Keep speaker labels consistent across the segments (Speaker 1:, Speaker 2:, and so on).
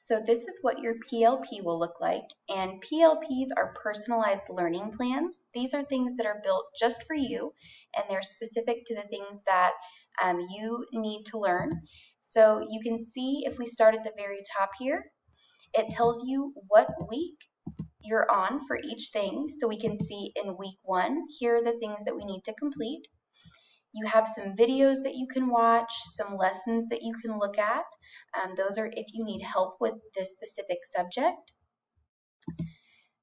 Speaker 1: So this is what your PLP will look like, and PLPs are personalized learning plans. These are things that are built just for you, and they're specific to the things that you need to learn. So you can see if we start at the very top here, it tells you what week you're on for each thing. So we can see in week 1, here are the things that we need to complete. You have some videos that you can watch, some lessons that you can look at. Those are if you need help with this specific subject.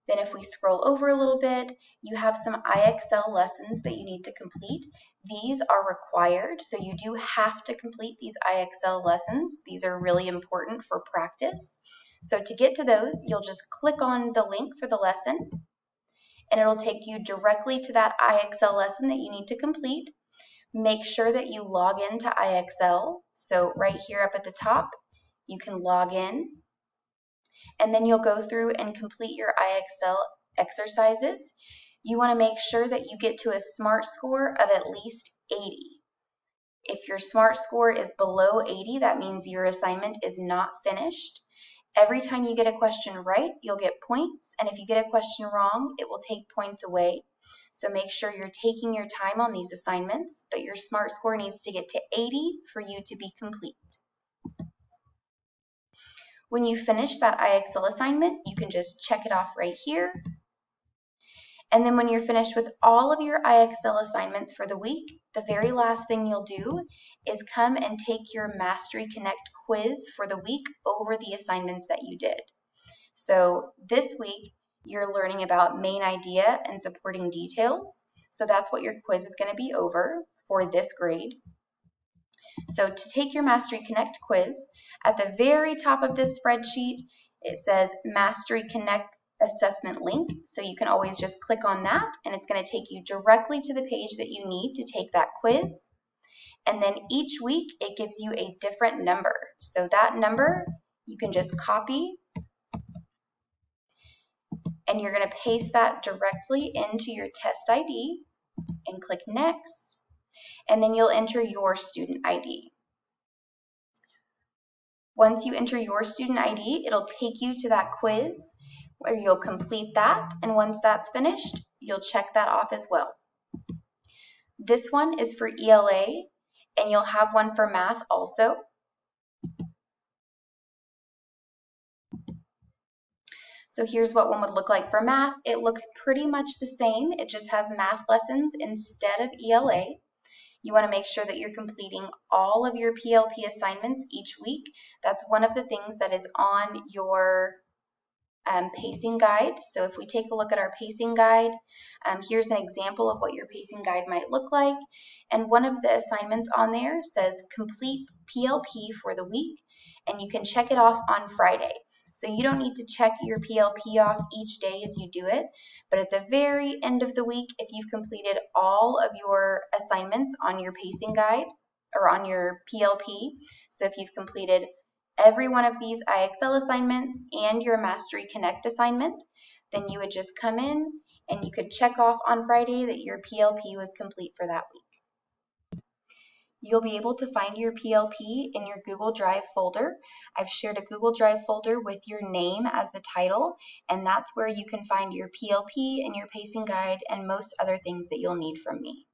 Speaker 1: Then if we scroll over a little bit, you have some IXL lessons that you need to complete. These are required, so you do have to complete these IXL lessons. These are really important for practice. So to get to those, you'll just click on the link for the lesson, and it'll take you directly to that IXL lesson that you need to complete. Make sure that you log into IXL. So right here up at the top, you can log in, and then you'll go through and complete your IXL exercises. You want to make sure that you get to a SMART score of at least 80. If your SMART score is below 80, that means your assignment is not finished. Every time you get a question right, you'll get points, and if you get a question wrong, it will take points away. So make sure you're taking your time on these assignments, but your SMART score needs to get to 80 for you to be complete. When you finish that IXL assignment, you can just check it off right here. And then when you're finished with all of your IXL assignments for the week, the very last thing you'll do is come and take your Mastery Connect quiz for the week over the assignments that you did. So this week, you're learning about main idea and supporting details. So that's what your quiz is going to be over for this grade. So to take your Mastery Connect quiz, at the very top of this spreadsheet, it says Mastery Connect assessment link. So you can always just click on that, and it's going to take you directly to the page that you need to take that quiz. And then each week, it gives you a different number. So that number, you can just copy, and you're going to paste that directly into your test ID and click Next, and then you'll enter your student ID. Once you enter your student ID, it'll take you to that quiz where you'll complete that, and once that's finished, you'll check that off as well. This one is for ELA, and you'll have one for math also. So here's what one would look like for math. It looks pretty much the same. It just has math lessons instead of ELA. You want to make sure that you're completing all of your PLP assignments each week. That's one of the things that is on your pacing guide. So if we take a look at our pacing guide, here's an example of what your pacing guide might look like. And one of the assignments on there says complete PLP for the week, and you can check it off on Friday. So you don't need to check your PLP off each day as you do it, but at the very end of the week, if you've completed all of your assignments on your pacing guide or on your PLP, so if you've completed every one of these IXL assignments and your Mastery Connect assignment, then you would just come in and you could check off on Friday that your PLP was complete for that week. You'll be able to find your PLP in your Google Drive folder. I've shared a Google Drive folder with your name as the title, and that's where you can find your PLP and your pacing guide and most other things that you'll need from me.